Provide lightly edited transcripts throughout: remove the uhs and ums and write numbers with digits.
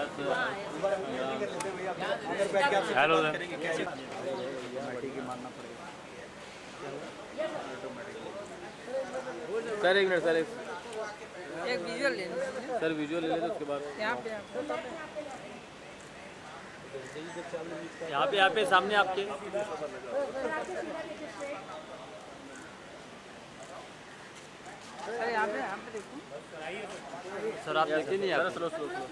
Hello sir, एक minute sir, एक visual ले लो सर विजुअल ले लेते उसके बाद यहाँ पे यहाँ पे सामने आपके अरे यहाँ पे देखो सर, आप देखते नहीं यार, slow slow slow.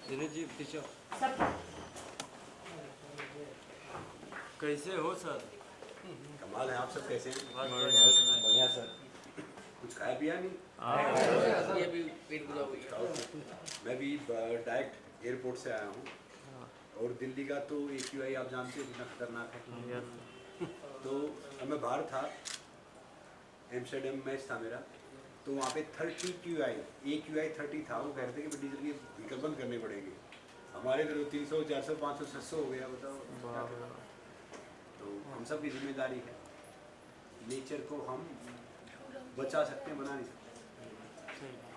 Dinesh ji पीछे कैसे हो सर? कमाल है, आप सब कैसे हैं? बढ़िया सर। कुछ खाया पिया नहीं? ये भी पेट पूजा हुई। मैं भी डायरेक्ट एयरपोर्ट से आया हूँ और दिल्ली का तो AQI आप जानते हो कितना खतरनाक है। तो मैं बाहर था, एम्स्टर्डम मैच था मेरा, तो वहाँ पे 30 QI AQI 30 था। वो कह रहे थे कि डीजल की व्हीकल बंद करने पड़ेंगे। हमारे इधर 300 400 500 600 हो गया, बताओ। तो हम सब की जिम्मेदारी है, नेचर को हम बचा सकते हैं, बना नहीं सकते।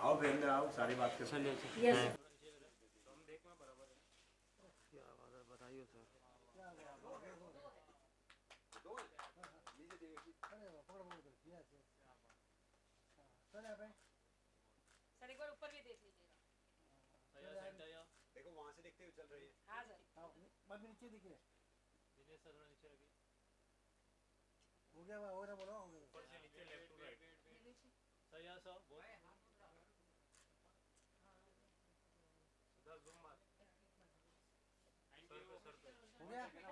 आओ फिर अंदर आओ, सारी बात कर सकते हैं। बताइए सर। सर एक बार ऊपर भी देख लीजिएगा। देखो वहाँ से देखते हुए चल रही है। हाँ सर, नीचे दिखे दिनेश सर, थोड़ा नीचे रखिए। हो गया बोलो हो गया ऊपर से नीचे, लेफ्ट टू राइट। सर यहाँ सर बहुत सर जूम मार। सर पे हो गया sir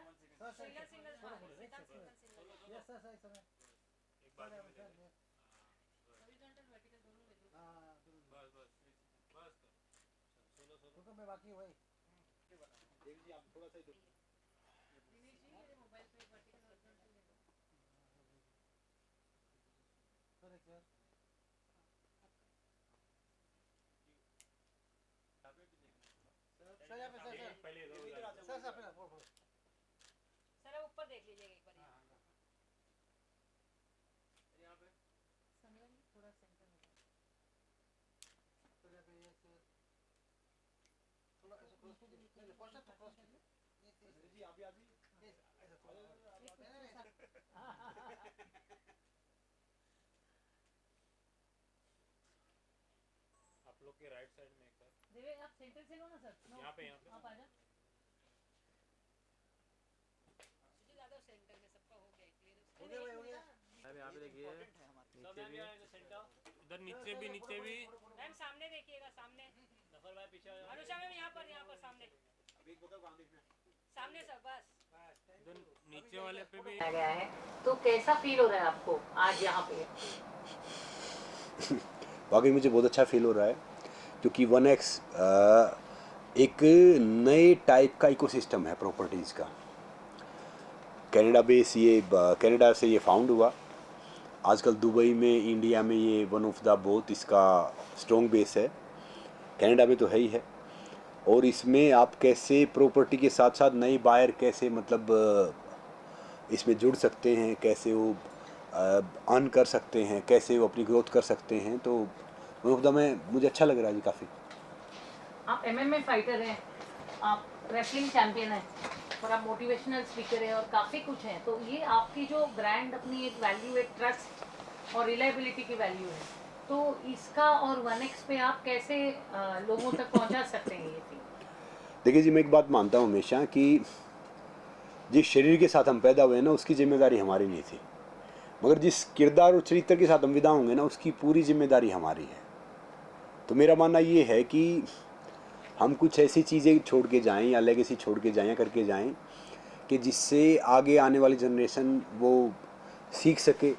single single yes sir सही समय एक बार में दे। हॉरिजॉन्टल वर्टिकल दोनों में दो। हां बस बस बस कर। सोलो सोलो तो मैं बाकी वही देख लीजिए आप थोड़ा सा दिनेश जी मेरे मोबाइल पे वर्टिकल हॉरिजॉन्टल ले लो। सर एक सर सर यहाँ पे सर पहले सर सर पहले फोड़ सर आप ऊपर देख लीजिएगा एक बार। यहाँ पे समय वाली थोड़ा सेंटर में सर यहाँ पे ये सर थोड़ा ऐसे क्रॉस कीजिए पोस्टर तो क्रॉस कीजिए ये जी अभी अभी ऐसा थोड़ा आप लोग के राइट साइड में एक बार देवे आप सेंटर से लो ना सर। यहाँ पे आप आ जाओ। सुजी ज़्यादा सेंटर में सबका हो गया क्लियर। हो गया भाई हो गया अब यहाँ पे देखिए, नीचे भी इधर, नीचे भी मैम सामने देखिएगा, सामने नफर भाई पीछे आ जाओ। अनुषा मैम यहाँ पर सामने अभी एक बताओ कहाँ देखना है। सामने सर बस। इधर नीचे वाले पे भी आ गया है तो कैसा फील हो रहा है आपको आज यहाँ पे? वाकई मुझे बहुत अच्छा फील हो रहा है, क्योंकि 1X एक नए टाइप का इकोसिस्टम है प्रॉपर्टीज़ का। कनाडा बेस, ये कनाडा से ये फाउंड हुआ। आजकल दुबई में, इंडिया में ये वन ऑफ द बहुत इसका स्ट्रॉन्ग बेस है। कनाडा में तो है ही है। और इसमें आप कैसे प्रॉपर्टी के साथ साथ नए बायर कैसे मतलब इसमें जुड़ सकते हैं, कैसे वो अर्न कर सकते हैं, कैसे वो अपनी ग्रोथ कर सकते हैं, तो वन ऑफ द में मुझे अच्छा लग रहा है जी काफ़ी। आप MMA फाइटर हैं, आप रेसलिंग चैंपियन हैं और आप मोटिवेशनल स्पीकर हैं और काफ़ी कुछ हैं। तो ये आपकी जो ब्रांड अपनी एक वैल्यू है, ट्रस्ट और रिलायबिलिटी की वैल्यू है, तो इसका और 1X पे आप कैसे लोगों तक पहुंचा सकते हैं ये चीज़? देखिए जी, मैं एक बात मानता हूँ हमेशा कि जिस शरीर के साथ हम पैदा हुए ना, उसकी जिम्मेदारी हमारी नहीं थी, मगर जिस किरदार और चरित्र के साथ हम विदा होंगे ना, उसकी पूरी जिम्मेदारी हमारी है। तो मेरा मानना ये है कि हम कुछ ऐसी चीज़ें छोड़ के जाएं या लेगेसी छोड़ के जाएं या करके जाएं कि जिससे आगे आने वाली जनरेशन वो सीख सके,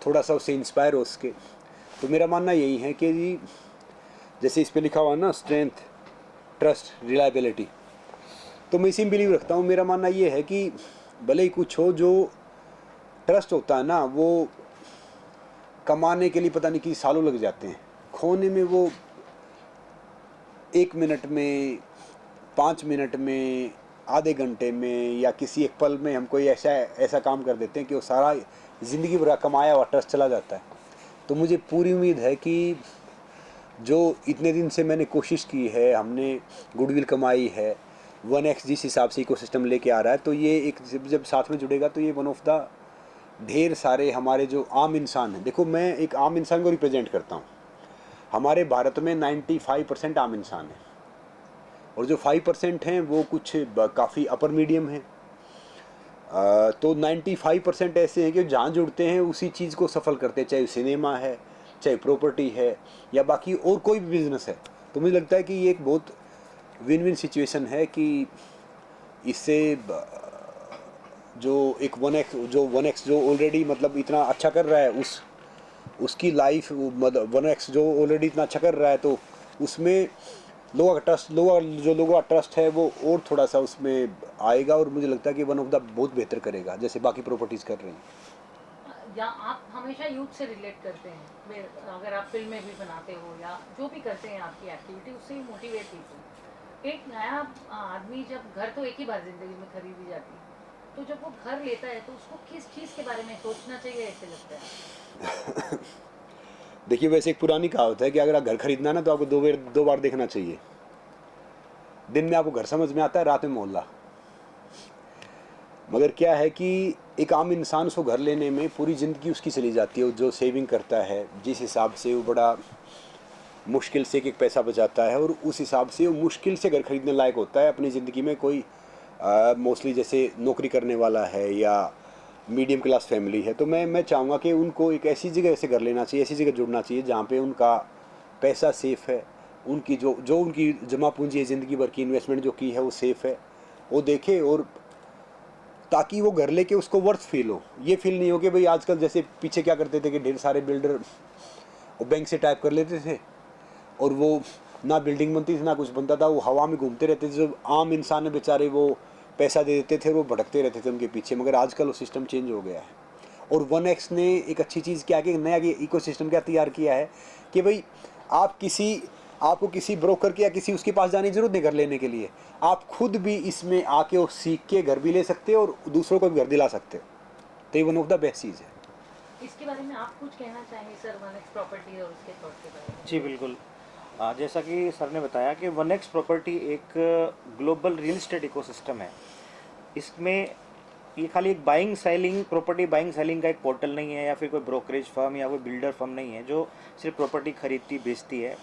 थोड़ा सा उससे इंस्पायर हो सके। तो मेरा मानना यही है कि जी जैसे इस पे लिखा हुआ ना, स्ट्रेंथ, ट्रस्ट, रिलायबिलिटी, तो मैं इसी में बिलीव रखता हूँ। मेरा मानना ये है कि भले ही कुछ हो, जो ट्रस्ट होता है ना, वो कमाने के लिए पता नहीं कितने सालों लग जाते हैं, खोने में वो 1 मिनट में, 5 मिनट में, आधे घंटे में या किसी एक पल में हम कोई ऐसा काम कर देते हैं कि वो सारा ज़िंदगी भर कमाया हुआ ट्रस्ट चला जाता है। तो मुझे पूरी उम्मीद है कि जो इतने दिन से मैंने कोशिश की है, हमने गुडविल कमाई है, 1x जिस हिसाब से इकोसिस्टम लेके आ रहा है, तो ये एक जब साथ में जुड़ेगा तो ये वन ऑफ द ढेर सारे हमारे जो आम इंसान हैं। देखो, मैं एक आम इंसान को रिप्रेजेंट करता हूँ। हमारे भारत में 95% आम इंसान हैं, और जो 5% हैं वो कुछ काफ़ी अपर मीडियम हैं। तो 95% ऐसे हैं कि जहाँ जुड़ते हैं उसी चीज़ को सफल करते हैं, चाहे सिनेमा है, चाहे प्रॉपर्टी है, या बाकी और कोई भी बिजनेस है। तो मुझे लगता है कि ये एक बहुत विन विन सिचुएशन है कि इससे जो एक 1x जो ऑलरेडी मतलब इतना अच्छा कर रहा है, उसकी लाइफ, मतलब 1x जो ऑलरेडी इतना अच्छा कर रहा है, तो उसमें लोगों का ट्रस्ट है वो और थोड़ा सा उसमें आएगा, और मुझे लगता है कि वन ऑफ द बहुत बेहतर करेगा, जैसे बाकी प्रॉपर्टीज़ कर रही हैं। या आप हमेशा यूथ से रिलेट करते हैं, अगर आप फिल्में भी बनाते हो या जो भी करते हैं आपकी एक्टिविटी, उससे ही मोटिवेट होते। एक नया आदमी जब घर तो एक ही बार जिंदगी में खरीदी जाती है, तो जब वो घर लेता है तो उसको किस चीज़ के बारे में सोचना चाहिए, ऐसे लगता है? देखिए, वैसे एक पुरानी कहावत है कि अगर आप घर खरीदना ना तो आपको दो बार देखना चाहिए। दिन में आपको घर समझ में आता है, रात में मोहल्ला। मगर क्या है कि एक आम इंसान उसको घर लेने में पूरी ज़िंदगी उसकी चली जाती है। जो सेविंग करता है, जिस हिसाब से वो बड़ा मुश्किल से एक पैसा बचाता है, और उस हिसाब से वो मुश्किल से घर खरीदने लायक होता है अपनी ज़िंदगी में। कोई मोस्टली जैसे नौकरी करने वाला है या मीडियम क्लास फैमिली है, तो मैं चाहूँगा कि उनको एक ऐसी जगह से घर लेना चाहिए, ऐसी जगह जुड़ना चाहिए जहाँ पे उनका पैसा सेफ़ है, उनकी जो उनकी जमा पूंजी है, ज़िंदगी भर की इन्वेस्टमेंट जो की है वो सेफ़ है, वो देखे, और ताकि वो घर लेके उसको वर्थ फील हो। ये फील नहीं हो कि भाई आजकल जैसे पीछे क्या करते थे कि ढेर सारे बिल्डर वो बैंक से टाइप कर लेते थे, और वो ना बिल्डिंग बनती थी ना कुछ बनता था, वो हवा में घूमते रहते थे। जो आम इंसान है बेचारे, वो पैसा दे देते थे, वो भटकते रहते थे उनके पीछे। मगर आजकल वो सिस्टम चेंज हो गया है, और 1x ने एक अच्छी चीज़ क्या कि नया इकोसिस्टम क्या तैयार किया है कि भाई आपको किसी ब्रोकर के या किसी उसके पास जाने की जरूरत नहीं घर लेने के लिए। आप खुद भी इसमें आके और सीख के घर भी ले सकते हो और दूसरों को भी घर दिला सकते हो। तो ये वन ऑफ द बेस्ट चीज़ है। इसके बारे में आप कुछ कहना चाहेंगे सर, 1x प्रॉपर्टी और उसके थॉट के बारे में? जी बिल्कुल। जैसा कि सर ने बताया कि 1x प्रॉपर्टी एक ग्लोबल रियल एस्टेट इकोसिस्टम है। इसमें ये खाली एक प्रॉपर्टी बाइंग सेलिंग का एक पोर्टल नहीं है, या फिर कोई ब्रोकरेज फर्म या कोई बिल्डर फर्म नहीं है जो सिर्फ प्रॉपर्टी खरीदती बेचती है।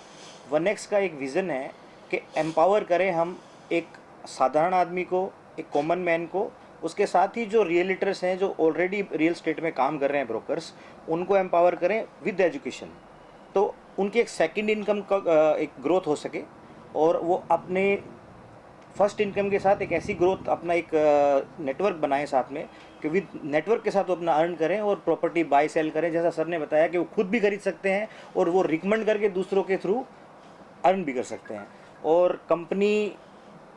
1x का एक विज़न है कि एम्पावर करें हम एक साधारण आदमी को, एक कॉमन मैन को, उसके साथ ही जो रियलिटर्स हैं जो ऑलरेडी रियल एस्टेट में काम कर रहे हैं, ब्रोकर्स, उनको एम्पावर करें विद एजुकेशन, तो उनकी एक सेकंड इनकम का एक ग्रोथ हो सके, और वो अपने फर्स्ट इनकम के साथ एक ऐसी ग्रोथ, अपना एक नेटवर्क बनाएं साथ में, कि विद नेटवर्क के साथ वो अपना अर्न करें और प्रॉपर्टी बाय सेल करें। जैसा सर ने बताया कि वो खुद भी खरीद सकते हैं और वो रिकमेंड करके दूसरों के थ्रू अर्न भी कर सकते हैं। और कंपनी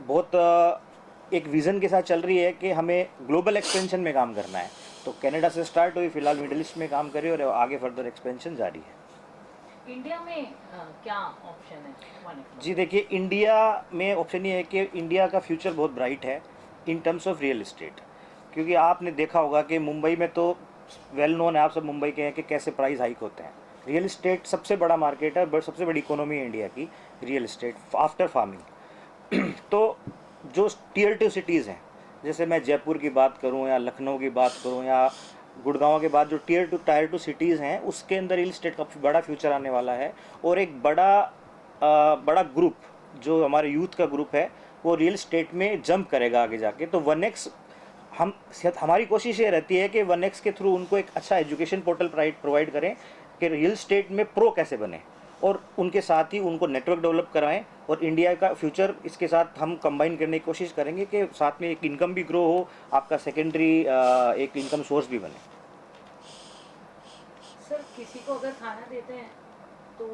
बहुत एक विज़न के साथ चल रही है कि हमें ग्लोबल एक्सपेंशन में काम करना है। तो कनाडा से स्टार्ट हुई, फिलहाल मिडिल ईस्ट में काम कर रही है और आगे फर्दर एक्सपेंशन जारी है। इंडिया में क्या ऑप्शन है 1x? जी देखिए, इंडिया में ऑप्शन ये है कि इंडिया का फ्यूचर बहुत ब्राइट है in terms of real estate, क्योंकि आपने देखा होगा कि मुंबई में तो वेल नोन है, आप सब मुंबई के हैं, कि कैसे प्राइस हाइक होते हैं। रियल इस्टेट सबसे बड़ा मार्केट है, सबसे बड़ी इकोनॉमी है इंडिया की रियल इस्टेट आफ्टर फार्मिंग। तो जो टीयर 2 सिटीज़ हैं, जैसे मैं जयपुर की बात करूं या लखनऊ की बात करूं या गुड़गांव के बाद जो टायर टू सिटीज़ हैं, उसके अंदर रियल इस्टेट का बड़ा फ्यूचर आने वाला है। और एक बड़ा ग्रुप जो हमारे यूथ का ग्रुप है, वो रियल इस्टेट में जंप करेगा आगे जाके। तो 1x हमारी कोशिश ये रहती है कि 1x के थ्रू उनको एक अच्छा एजुकेशन पोर्टल प्रोवाइड करें कि रियल इस्टेट में प्रो कैसे बने, और उनके साथ ही उनको नेटवर्क डेवलप कराएं। और इंडिया का फ्यूचर इसके साथ हम कंबाइन करने की कोशिश करेंगे कि साथ में एक इनकम भी ग्रो हो, आपका सेकेंडरी एक इनकम सोर्स भी बने। सर, किसी को अगर खाना देते हैं तो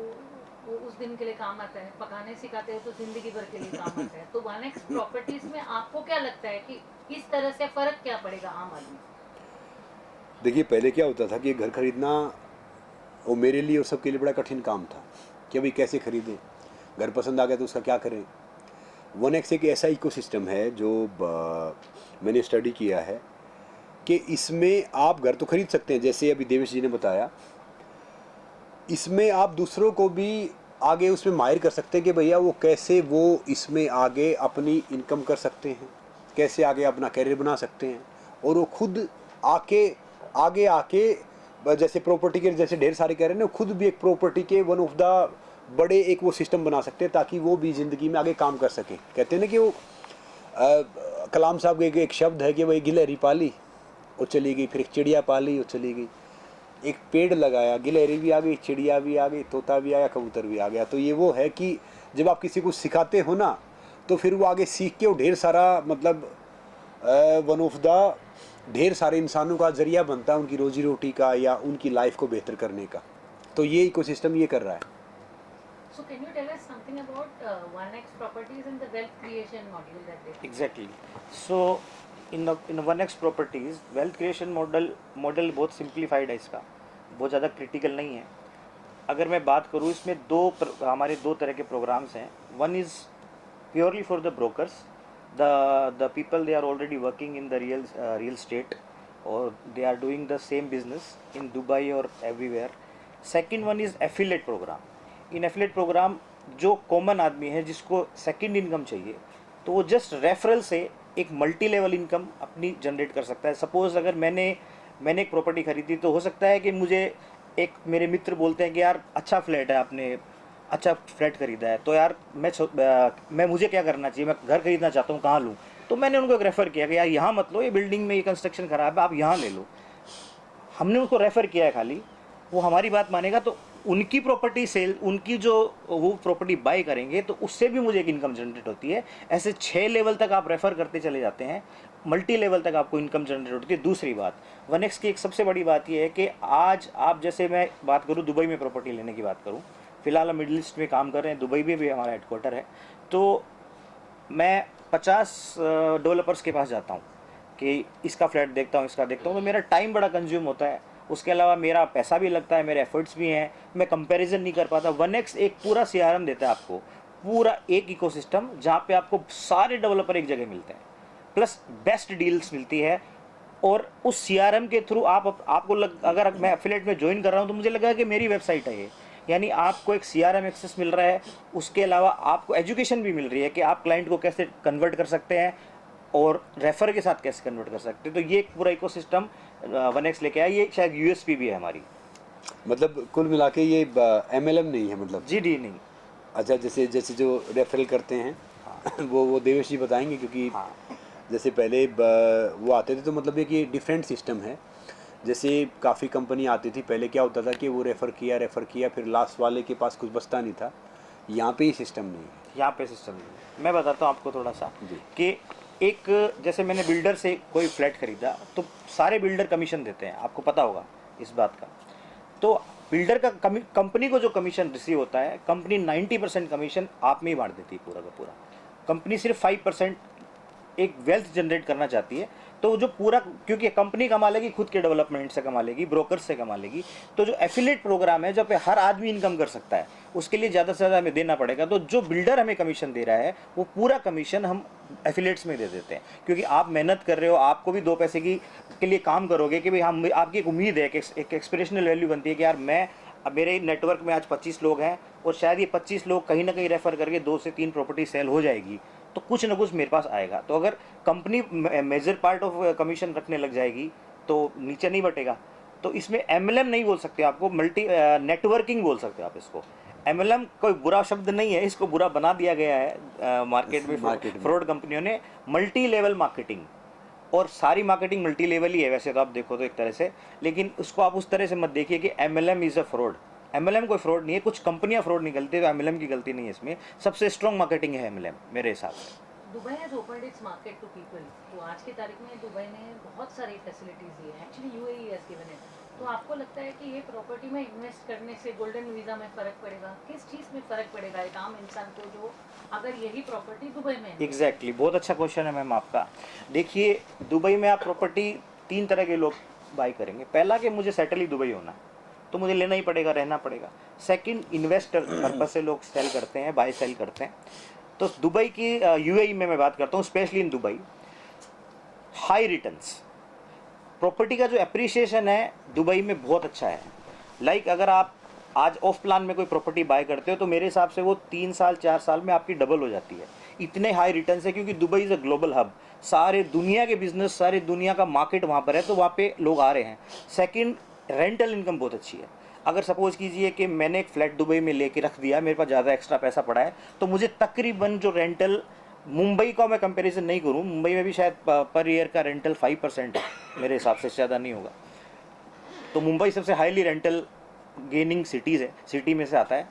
वो उस दिन के लिए काम आता है, पकाने सिखाते हो तो जिंदगी भर के लिए काम आता है। तो 1x प्रॉपर्टीज में आपको क्या लगता है कि इस तरह से फर्क क्या पड़ेगा आम आदमी? देखिए, पहले क्या होता था कि घर खरीदना वो मेरे लिए और सबके लिए बड़ा कठिन काम था कि अभी कैसे खरीदें, घर पसंद आ गया तो उसका क्या करें। 1x एक ऐसा इकोसिस्टम है जो मैंने स्टडी किया है कि इसमें आप घर तो खरीद सकते हैं, जैसे अभी देवेश जी ने बताया, इसमें आप दूसरों को भी आगे उसमें माहिर कर सकते हैं कि भैया वो कैसे वो इसमें आगे अपनी इनकम कर सकते हैं, कैसे आगे अपना करियर बना सकते हैं, और वो खुद आगे आके जैसे प्रॉपर्टी के जैसे ढेर सारे कह रहे हैं ना, खुद भी एक प्रॉपर्टी के वन ऑफ द बड़े एक वो सिस्टम बना सकते हैं ताकि वो भी ज़िंदगी में आगे काम कर सके। कहते हैं ना कि वो कलाम साहब के एक शब्द है कि वही गिलहरी पाली वो चली गई, फिर एक चिड़िया पाली वो चली गई, एक पेड़ लगाया, गिलहरी भी आ गई, चिड़िया भी आ गई, तोता भी आया, कबूतर भी आ गया। तो ये वो है कि जब आप किसी को सिखाते हो ना तो फिर वो आगे सीख के वो ढेर सारा मतलब वन ऑफ द ढेर सारे इंसानों का जरिया बनता है उनकी रोजी रोटी का या उनकी लाइफ को बेहतर करने का। तो ये इकोसिस्टम ये कर रहा है। So can you tell us something about 1x properties and the wealth creation model that they have? Exactly. So in 1x properties wealth creation model बहुत simplified है, इसका बहुत ज़्यादा critical नहीं है। अगर मैं बात करूँ इसमें हमारे दो तरह के प्रोग्राम्स हैं। One is purely for the brokers, the people they are already working in the real estate or they are doing the same business in Dubai or everywhere. Second one is affiliate program. In affiliate program जो common आदमी है जिसको second income चाहिए तो वो just referral से एक multi level income अपनी जनरेट कर सकता है। सपोज़ अगर मैंने एक प्रॉपर्टी खरीदी तो हो सकता है कि मुझे एक मेरे मित्र बोलते हैं कि यार अच्छा फ्लैट है, आपने अच्छा फ्लैट खरीदा है, तो यार मैं मुझे क्या करना चाहिए, मैं घर खरीदना चाहता हूँ, कहाँ लूँ। तो मैंने उनको एक रेफ़र किया कि यार यहाँ मत लो, ये बिल्डिंग में ये कंस्ट्रक्शन ख़राब है, आप यहाँ ले लो। हमने उनको रेफ़र किया है, खाली वो हमारी बात मानेगा तो उनकी प्रॉपर्टी सेल, उनकी जो वो प्रॉपर्टी बाय करेंगे तो उससे भी मुझे एक इनकम जनरेट होती है। ऐसे 6 लेवल तक आप रेफ़र करते चले जाते हैं, मल्टी लेवल तक आपको इनकम जनरेट होती है। दूसरी बात 1x की एक सबसे बड़ी बात ये है कि आज आप जैसे मैं बात करूँ दुबई में प्रॉपर्टी लेने की बात करूँ, फ़िलहाल हम मिडिल ईस्ट में काम कर रहे हैं, दुबई में भी हमारा हेडक्वार्टर है, तो मैं 50 डेवलपर्स के पास जाता हूँ कि इसका फ्लैट देखता हूँ, इसका देखता हूँ, तो मेरा टाइम बड़ा कंज्यूम होता है। उसके अलावा मेरा पैसा भी लगता है, मेरे एफर्ट्स भी हैं, मैं कंपैरिजन नहीं कर पाता। 1x एक पूरा CRM देता है आपको, पूरा एक इकोसिस्टम जहाँ पे आपको सारे डेवलपर एक जगह मिलते हैं, प्लस बेस्ट डील्स मिलती है। और उस CRM के थ्रू आपको अगर मैं एफिलिएट में ज्वाइन कर रहा हूँ तो मुझे लगा कि मेरी वेबसाइट है ये, यानी आपको एक CRM एक्सेस मिल रहा है। उसके अलावा आपको एजुकेशन भी मिल रही है कि आप क्लाइंट को कैसे कन्वर्ट कर सकते हैं और रेफर के साथ कैसे कन्वर्ट कर सकते हैं। तो ये एक पूरा इकोसिस्टम 1x लेके आया, ये शायद USP भी है हमारी। मतलब कुल मिला के ये MLM नहीं है मतलब? जी डी नहीं। अच्छा, जैसे जो रेफरल करते हैं वो देवेश जी बताएंगे, क्योंकि जैसे पहले वो आते थे तो मतलब एक ये डिफरेंट सिस्टम है। जैसे काफ़ी कंपनी आती थी पहले, क्या होता था कि वो रेफ़र किया फिर लास्ट वाले के पास कुछ बचता नहीं था। यहाँ पे ये सिस्टम नहीं है। यहाँ पे सिस्टम नहीं। मैं बताता हूँ आपको थोड़ा सा कि एक जैसे मैंने बिल्डर से कोई फ्लैट खरीदा तो सारे बिल्डर कमीशन देते हैं, आपको पता होगा इस बात का। तो बिल्डर का कंपनी को जो कमीशन रिसीव होता है, कंपनी 90% कमीशन आप में ही बांट देती है पूरा का पूरा। कंपनी सिर्फ 5% एक वेल्थ जनरेट करना चाहती है, तो जो पूरा, क्योंकि कंपनी कमा लेगी खुद के डेवलपमेंट से कमा लेगी, ब्रोकर से कमा लेगी, तो जो एफिलिएट प्रोग्राम है जब पे हर आदमी इनकम कर सकता है उसके लिए ज़्यादा से ज़्यादा हमें देना पड़ेगा। तो जो बिल्डर हमें कमीशन दे रहा है वो पूरा कमीशन हम एफिलिएट्स में दे देते हैं, क्योंकि आप मेहनत कर रहे हो, आपको भी 2 पैसे के लिए काम करोगे कि भाई हम, आपकी एक उम्मीद है, एक एक्सपिरेशनल वैल्यू बनती है कि यार अब मेरे नेटवर्क में आज 25 लोग हैं और शायद ये 25 लोग कहीं ना कहीं रेफ़र करके 2 से 3 प्रॉपर्टी सेल हो जाएगी, तो कुछ ना कुछ मेरे पास आएगा। तो अगर company major part of commission रखने लग जाएगी तो नीचे नहीं बटेगा। तो इसमें MLM नहीं बोल सकते, आपको मल्टी नेटवर्किंग बोल सकते हो आप इसको। MLM कोई बुरा शब्द नहीं है, इसको बुरा बना दिया गया है मार्केट में फ्रॉड कंपनियों ने। मल्टी लेवल मार्केटिंग, और सारी मार्केटिंग मल्टी लेवल ही है वैसे तो आप देखो तो एक तरह से, लेकिन उसको आप उस तरह से मत देखिए कि MLM is a fraud. MLM कोई फ्रॉड नहीं है, कुछ कंपनियां फ्रॉड निकलती है तो MLM की गलती नहीं है इसमें। सबसे स्ट्रॉन्ग मार्केटिंग है MLM मेरे हिसाब से। Dubai has opened its market to people. तो आज की तारीख में दुबई ने बहुत सारी फैसिलिटीज़ दी है, actually UAE has given it. तो आपको लगता है कि ये प्रॉपर्टी में इन्वेस्ट करने से गोल्डन वीज़ा में फ़र्क पड़ेगा? किस चीज़ में फ़र्क पड़ेगा एक आम इंसान को जो अगर यही प्रॉपर्टी दुबई में? एग्जैक्टली, बहुत अच्छा क्वेश्चन है मैम आपका। देखिए, दुबई में आप प्रॉपर्टी 3 तरह के लोग बाई करेंगे। पहला कि मुझे सेटल ही दुबई होना है तो मुझे लेना ही पड़ेगा, रहना पड़ेगा। सेकंड, इन्वेस्टर पर्पस से लोग सेल करते हैं, बाय सेल करते हैं। तो दुबई की UAE में मैं बात करता हूँ, specially in Dubai, high returns, property का जो एप्रिसिएशन है दुबई में बहुत अच्छा है। लाइक अगर आप आज ऑफ प्लान में कोई प्रॉपर्टी बाय करते हो तो मेरे हिसाब से वो 3 साल 4 साल में आपकी डबल हो जाती है। इतने हाई रिटर्न है क्योंकि Dubai is a global hub, सारे दुनिया के बिजनेस, सारे दुनिया का मार्केट वहाँ पर है, तो वहाँ पे लोग आ रहे हैं। सेकंड, रेंटल इनकम बहुत अच्छी है। अगर सपोज कीजिए कि मैंने एक फ्लैट दुबई में लेके रख दिया, मेरे पास ज़्यादा एक्स्ट्रा पैसा पड़ा है, तो मुझे तकरीबन जो रेंटल, मुंबई का मैं कंपैरिजन नहीं करूँ, मुंबई में भी शायद पर ईयर का रेंटल 5% है मेरे हिसाब से, ज़्यादा नहीं होगा। तो मुंबई सबसे हाईली रेंटल गेनिंग सिटीज़ है, सिटी में से आता है,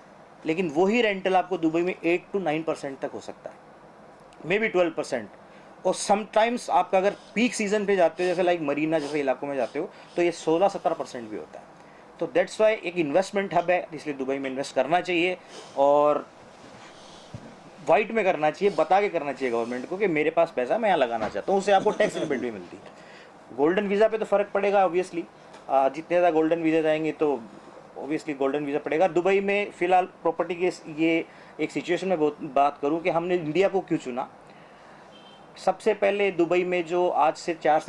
लेकिन वही रेंटल आपको दुबई में 8 to 9% तक हो सकता है, मे बी 12%। और समटाइम्स आपका अगर पीक सीजन पे जाते हो, जैसे लाइक मरीना जैसे इलाकों में जाते हो, तो ये 16-17% भी होता है। तो दैट्स वाई एक इन्वेस्टमेंट हब है, इसलिए दुबई में इन्वेस्ट करना चाहिए, और वाइट में करना चाहिए, बता के करना चाहिए गवर्नमेंट को कि मेरे पास पैसा, मैं यहाँ लगाना चाहता हूँ, उससे आपको टैक्स रिबेट भी मिलती है। गोल्डन वीज़ा पे तो फ़र्क पड़ेगा ऑब्वियसली, जितने ज़्यादा गोल्डन वीज़ा जाएंगे तो ऑब्वियसली गोल्डन वीज़ा पड़ेगा। दुबई में फ़िलहाल प्रॉपर्टी के ये एक सिचुएशन में बात करूँ कि हमने इंडिया को क्यों चुना। सबसे पहले दुबई में जो आज से 4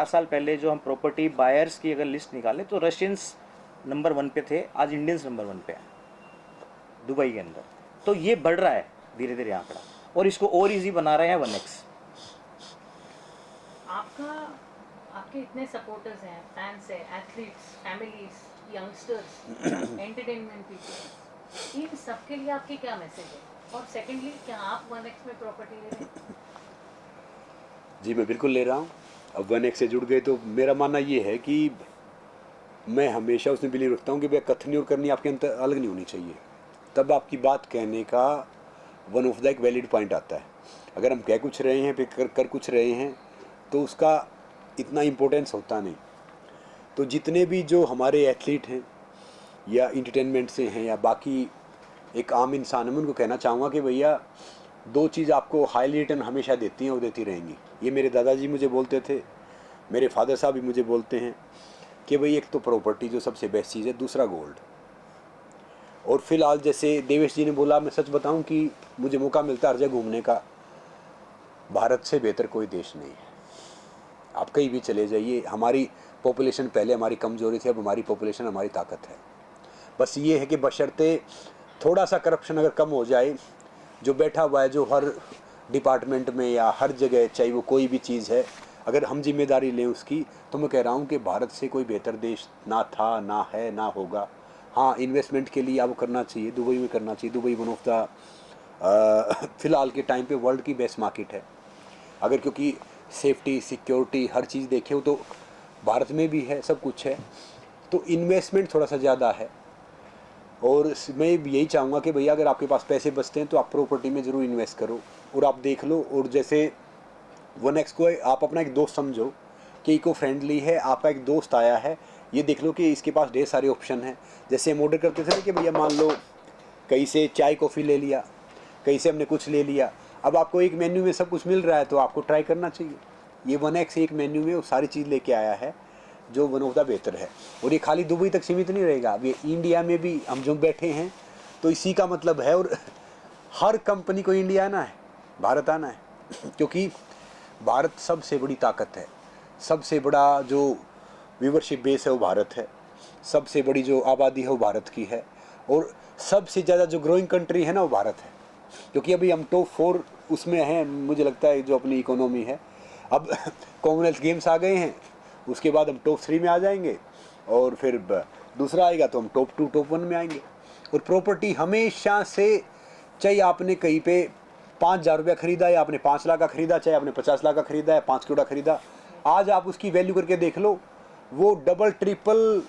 साल पहले जो हम प्रॉपर्टी बायर्स की अगर लिस्ट निकालें तो रशियंस नंबर 1 पे थे, आज इंडियंस नंबर 1 पे है दुबई के अंदर। तो ये बढ़ रहा है धीरे धीरे आंकड़ा, और इसको और इजी बना रहे हैं 1x। आपके इतने सपोर्टर्स हैं, फैंस हैं, athletes, families, youngsters, entertainment people, इन सब के लिए आपकी क्या मैसेज है? और सेकेंडली, क्या आप 1x में प्रॉपर्टी ले रहे हैं? जी मैं बिल्कुल ले रहा हूँ। अब 1x से जुड़ गए तो मेरा मानना ये है कि मैं हमेशा उसमें बिलीव रखता हूँ कि भाई कथनी और करनी आपके अंतर अलग नहीं होनी चाहिए, तब आपकी बात कहने का वन ऑफ द एक वैलिड पॉइंट आता है। अगर हम कह कुछ रहे हैं फिर कर कुछ रहे हैं तो उसका इतना इम्पोर्टेंस होता नहीं। तो जितने भी जो हमारे एथलीट हैं या इंटरटेनमेंट से हैं या बाकी एक आम इंसान है, मैं उनको कहना चाहूँगा कि भैया 2 चीज़ आपको हाईली रिटर्न हमेशा देती हैं और देती रहेंगी। ये मेरे दादाजी मुझे बोलते थे, मेरे फादर साहब भी मुझे बोलते हैं कि भाई एक तो प्रॉपर्टी जो सबसे बेस्ट चीज़ है, दूसरा गोल्ड। और फिलहाल जैसे देवेश जी ने बोला, मैं सच बताऊं कि मुझे मौका मिलता है हर जगह घूमने का, भारत से बेहतर कोई देश नहीं है। आप कहीं भी चले जाइए, हमारी पॉपुलेशन पहले हमारी कमज़ोरी थी, अब हमारी पॉपुलेशन हमारी ताकत है। बस ये है कि बशर्ते थोड़ा सा करप्शन अगर कम हो जाए, जो बैठा हुआ है जो हर डिपार्टमेंट में या हर जगह, चाहे वो कोई भी चीज़ है, अगर हम जिम्मेदारी लें उसकी, तो मैं कह रहा हूँ कि भारत से कोई बेहतर देश ना था, ना है, ना होगा। हाँ, इन्वेस्टमेंट के लिए आपको करना चाहिए, दुबई में करना चाहिए। दुबई वन ऑफ द फ़िलहाल के टाइम पे वर्ल्ड की बेस्ट मार्केट है। अगर क्योंकि सेफ्टी, सिक्योरिटी, हर चीज़ देखे हो तो भारत में भी है, सब कुछ है, तो इन्वेस्टमेंट थोड़ा सा ज़्यादा है। और मैं यही चाहूँगा कि भैया अगर आपके पास पैसे बचते हैं तो आप प्रॉपर्टी में ज़रूर इन्वेस्ट करो और आप देख लो। और जैसे 1x को आप अपना एक दोस्त समझो कि इको फ्रेंडली है, आपका एक दोस्त आया है, ये देख लो कि इसके पास ढेर सारे ऑप्शन हैं। जैसे हम ऑर्डर करते थे ना कि भैया मान लो कहीं से चाय कॉफ़ी ले लिया, कहीं से हमने कुछ ले लिया, अब आपको एक मेन्यू में सब कुछ मिल रहा है तो आपको ट्राई करना चाहिए। ये 1x एक मेन्यू में वो सारी चीज़ लेके आया है जो वन ऑफ द बेहतर है। और ये खाली दुबई तक सीमित नहीं रहेगा, अब ये इंडिया में भी हम जो बैठे हैं तो इसी का मतलब है। और हर कंपनी को इंडिया आना है, भारत आना है, क्योंकि भारत सबसे बड़ी ताकत है, सबसे बड़ा जो व्यूवरशिप बेस है वो भारत है, सबसे बड़ी जो आबादी है वो भारत की है, और सबसे ज़्यादा जो ग्रोइंग कंट्री है ना वो भारत है। क्योंकि अभी हम टॉप 4 उसमें हैं, मुझे लगता है जो अपनी इकोनॉमी है। अब कॉमनवेल्थ गेम्स आ गए हैं, उसके बाद हम टॉप 3 में आ जाएंगे, और फिर दूसरा आएगा तो हम टॉप 2 टॉप 1 में आएंगे। और प्रॉपर्टी हमेशा से, चाहे आपने कहीं पे 5,000 रुपया खरीदा या आपने 5 लाख का खरीदा, चाहे आपने 50 लाख का खरीदा या 5 करोड़ का खरीदा, आज आप उसकी वैल्यू करके देख लो, वो डबल ट्रिपल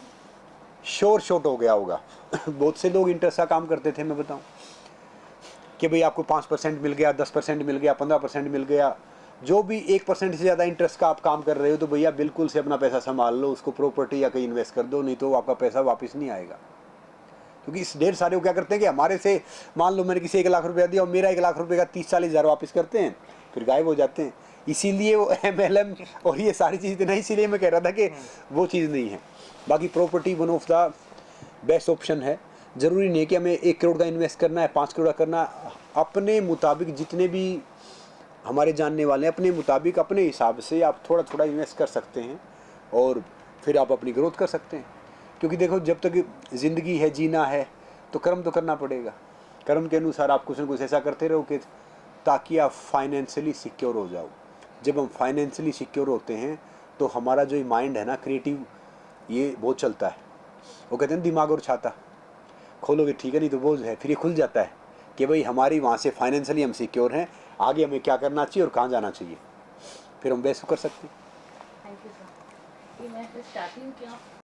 शॉर्ट हो गया होगा। बहुत से लोग इंटरेस्ट का काम करते थे, मैं बताऊं कि भाई आपको 5% मिल गया, 10% मिल गया, 15% मिल गया, जो भी 1% से ज़्यादा इंटरेस्ट का आप काम कर रहे हो तो भैया बिल्कुल से अपना पैसा संभाल लो, उसको प्रॉपर्टी या कहीं इन्वेस्ट कर दो, नहीं तो आपका पैसा वापस नहीं आएगा। क्योंकि इस ढेर सारे वो क्या करते हैं कि हमारे से, मान लो मैंने किसी 1 लाख रुपया दिया और मेरा 1 लाख रुपये का 30-40 हज़ार वापस करते हैं, फिर गायब हो जाते हैं। इसीलिए वो MLM और ये सारी चीज़ें नहीं, इसीलिए मैं कह रहा था कि वो चीज़ नहीं है। बाकी property one of the best option है। ज़रूरी नहीं है कि हमें 1 करोड़ का इन्वेस्ट करना है, 5 करोड़ का करना है, अपने मुताबिक जितने भी हमारे जानने वाले हैं अपने मुताबिक, अपने हिसाब से आप थोड़ा थोड़ा इन्वेस्ट कर सकते हैं और फिर आप अपनी ग्रोथ कर सकते हैं। क्योंकि देखो जब तक ज़िंदगी है, जीना है, तो कर्म तो करना पड़ेगा। कर्म के अनुसार आप कुछ न कुछ ऐसा करते रहो कि ताकि आप फाइनेंशियली सिक्योर हो जाओ। जब हम फाइनेंशियली सिक्योर होते हैं तो हमारा जो माइंड है ना, क्रिएटिव, ये बहुत चलता है। वो कहते हैं दिमाग और छाता खोलोगे ठीक है, नहीं तो बोझ है। फिर ये खुल जाता है कि भाई हमारी वहाँ से फाइनेंशियली हम सिक्योर हैं, आगे हमें क्या करना चाहिए और कहाँ जाना चाहिए, फिर हम बेस्ट कर सकते हैं। Thank you sir. ये मैं स्टार्टिंग क्या